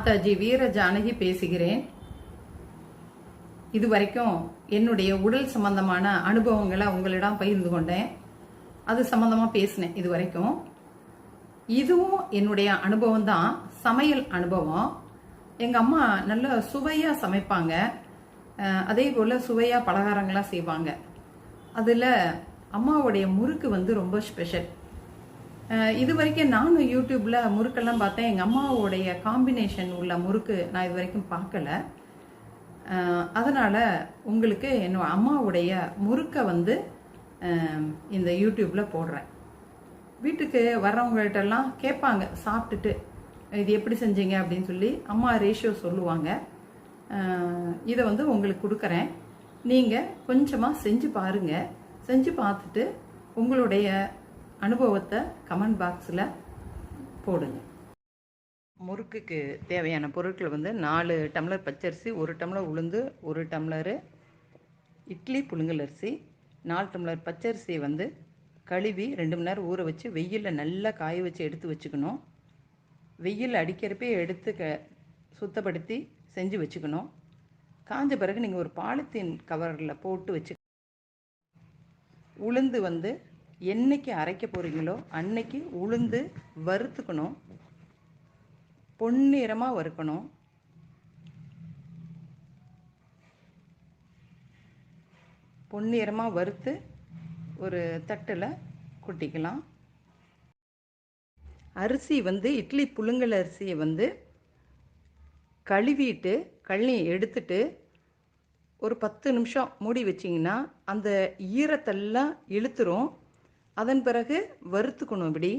மாதாஜி வீர ஜானகி பேசுகிறேன். இதுவரைக்கும் என்னுடைய உடல் சம்பந்தமான அனுபவங்களை உங்களிடம் பகிர்ந்து கொண்டேன். அது சம்பந்தமா பேசினேன். இதுவரைக்கும் இதுவும் என்னுடைய அனுபவம் தான், சமையல் அனுபவம். எங்க அம்மா நல்ல சுவையா சமைப்பாங்க, அதே போல சுவையா பலகாரங்களாக செய்வாங்க. அதுல அம்மாவுடைய முறுக்கு ரொம்ப ஸ்பெஷல். இது வரைக்கும் நானும் யூடியூப்ல முறுக்கெல்லாம் பார்த்தேன். எங்கள் அம்மாவுடைய காம்பினேஷன் உள்ள முறுக்கு நான் இது வரைக்கும் பார்க்கல. அதனால் உங்களுக்கு என்னோட அம்மாவுடைய முறுக்கை இந்த யூடியூப்பில் போடுறேன். வீட்டுக்கு வர்றவங்கள்ட்டெல்லாம் கேட்பாங்க, சாப்பிட்டுட்டு இது எப்படி செஞ்சீங்க அப்படின்னு சொல்லி அம்மா ரேஷியோ சொல்லுவாங்க. இதை உங்களுக்கு கொடுக்குறேன். நீங்கள் கொஞ்சமாக செஞ்சு பாருங்கள். செஞ்சு பார்த்துட்டு உங்களுடைய அனுபவத்தை கமெண்ட் பாக்ஸில் போடுங்க. முறுக்குக்கு தேவையான பொருட்கள் 4 டம்ளர் பச்சரிசி, 1 டம்ளர் உளுந்து, 1 டம்ளரு இட்லி புழுங்கல் அரிசி, 4 டம்ளர் பச்சரிசியை கழுவி 2 மணி நேரம் ஊற வச்சு வெயிலில் நல்லா காய வச்சு எடுத்து வச்சுக்கணும். வெயில் அடிக்கிறப்பே எடுத்து சுத்தப்படுத்தி செஞ்சு வச்சுக்கணும். காஞ்ச பிறகு நீங்கள் ஒரு பாலித்தீன் கவரில் போட்டு வச்சு, உளுந்து என்னைக்கு அரைக்க போகிறீங்களோ அன்னைக்கு உளுந்து வறுத்துக்கணும். பொன்னிறமாக வறுக்கணும். பொன்னிறமாக வறுத்து ஒரு தட்டில் கொட்டிக்கலாம். அரிசி இட்லி புழுங்கல் அரிசியை கழுவிட்டு கழனி எடுத்துட்டு ஒரு 10 நிமிஷம் மூடி வச்சிங்கன்னா அந்த ஈரத்தெல்லாம் இழுத்துரும். அதன் பிறகு வறுத்துக்கணும். இப்படி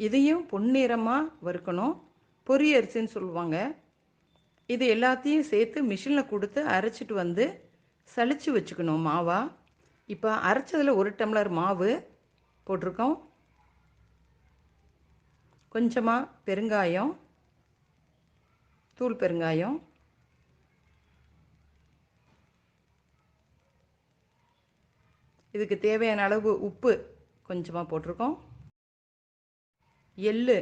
இதையும் பொன்னிறமாக வறுக்கணும். பொரி அரிசின்னு சொல்லுவாங்க. இது எல்லாத்தையும் சேர்த்து மிஷினில் கொடுத்து அரைச்சிட்டு சலிச்சு வச்சுக்கணும் மாவா. இப்போ அரைச்சதில் 1 டம்ளர் மாவு போட்டிருக்கோம். கொஞ்சமாக பெருங்காயம், தூள் பெருங்காயம், இதுக்கு தேவையான அளவு உப்பு கொஞ்சமாக போட்டிருக்கோம். எள்ளு,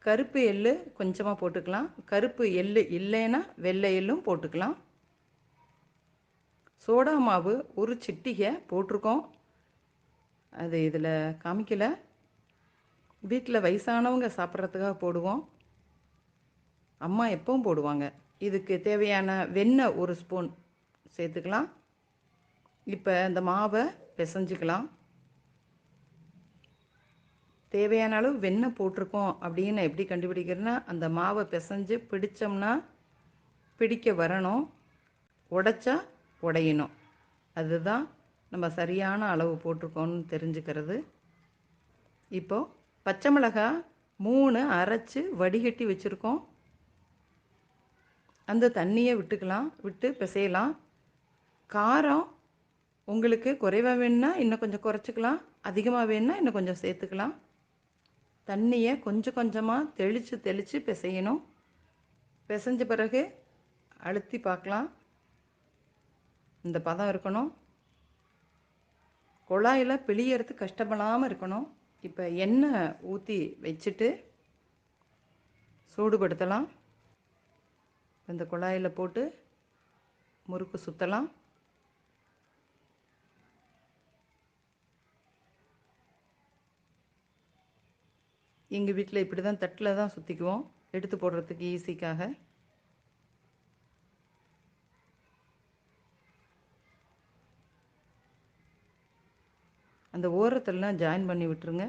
கருப்பு எள்ளு கொஞ்சமாக போட்டுக்கலாம். கருப்பு எள்ளு இல்லைன்னா வெள்ளை எள்ளும் போட்டுக்கலாம். சோடா மாவு 1 சிட்டிகை போட்டிருக்கோம். அது இதில் காமிக்கலை. வீட்டில் வயசானவங்க சாப்பிட்றதுக்காக போடுவோம். அம்மா எப்பவும் போடுவாங்க. இதுக்கு தேவையான வெண்ணெய் 1 ஸ்பூன் சேர்த்துக்கலாம். இப்போ இந்த மாவை பிசைஞ்சிக்கலாம். தேவையான அளவு வெண்ணெய் போட்டிருக்கோம் அப்படின்னு எப்படி கண்டுபிடிக்கிறதுனா, அந்த மாவை பிசைஞ்சு பிடிச்சோம்னா பிடிக்க வரணும், உடைச்சா உடையணும். அதுதான் நம்ம சரியான அளவு போட்டிருக்கோன்னு தெரிஞ்சுக்கிறது. இப்போது பச்சை மிளகாய் 3 அரைச்சி வடிகட்டி வச்சுருக்கோம். அந்த தண்ணியை விட்டுக்கலாம், விட்டு பிசையலாம். காரம் உங்களுக்கு குறைவாக வேணுன்னா இன்னும் கொஞ்சம் குறைச்சிக்கலாம், அதிகமாக வேணுன்னா இன்னும் கொஞ்சம் சேர்த்துக்கலாம். தண்ணியை கொஞ்சம் கொஞ்சமாக தெளித்து பிசையணும். பிசைஞ்ச பிறகு அழுத்தி பார்க்கலாம். இந்த பதம் இருக்கணும். குழாயில் பிழியறது கஷ்டப்படாமல் இருக்கணும். இப்போ எண்ணெய் ஊற்றி வச்சுட்டு சூடுபடுத்தலாம். இந்த குழாயில் போட்டு முறுக்கு சுற்றலாம். எங்கள் வீட்டில் இப்படி தான் தட்டில் தான் சுற்றிக்குவோம், எடுத்து போடுறதுக்கு ஈஸிக்காக. அந்த ஓரத்தில்லாம் ஜாயின் பண்ணி விட்டுருங்க.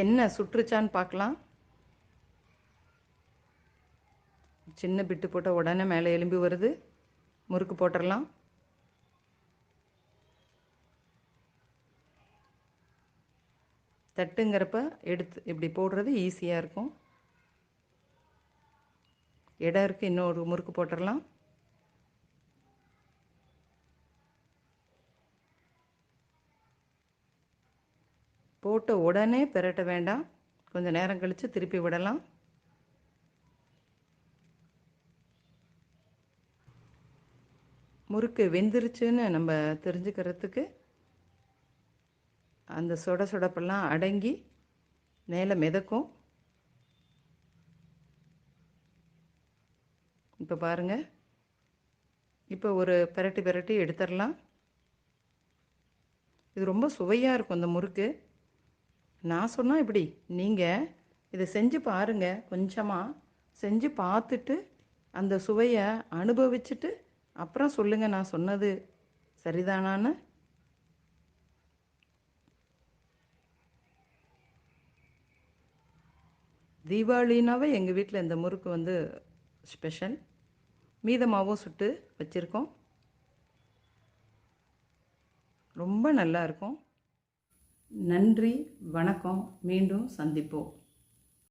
எண்ணெய் சுற்றுச்சான்னு பார்க்கலாம். சின்ன பிட்டு போட்டால் உடனே மேலே எலும்பி வருது. முறுக்கு போட்டுடலாம். தட்டுங்கிறப்ப எடுத்து இப்படி போடுறது ஈஸியாக இருக்கும். இடம் இருக்குது, இன்னொரு முறுக்கு போட்டுடலாம். போட்ட உடனே பிரட்ட வேண்டாம், கொஞ்சம் நேரம் கழித்து திருப்பி விடலாம். முறுக்கு வெந்துருச்சுன்னு நம்ம தெரிஞ்சுக்கிறதுக்கு அந்த சொடப்பெல்லாம் அடங்கி மேலே மிதக்கும். இப்போ பாருங்கள், இப்போ ஒரு பெரட்டி பெரட்டி எடுத்துடலாம். இது ரொம்ப சுவையாக இருக்கும் இந்த முறுக்கு. நான் சொன்னால் இப்படி நீங்கள் இதை செஞ்சு பாருங்கள். கொஞ்சமாக செஞ்சு பார்த்துட்டு அந்த சுவையை அனுபவிச்சுட்டு அப்புறம் சொல்லுங்கள் நான் சொன்னது சரிதானான்னு. தீபாவளினாவே எங்கள் வீட்டில் இந்த முறுக்கு வந்து ஸ்பெஷல். மீதமாகவும் சுட்டு வச்சுருக்கோம். ரொம்ப நல்லா இருக்கும். நன்றி, வணக்கம். மீண்டும் சந்திப்போம்.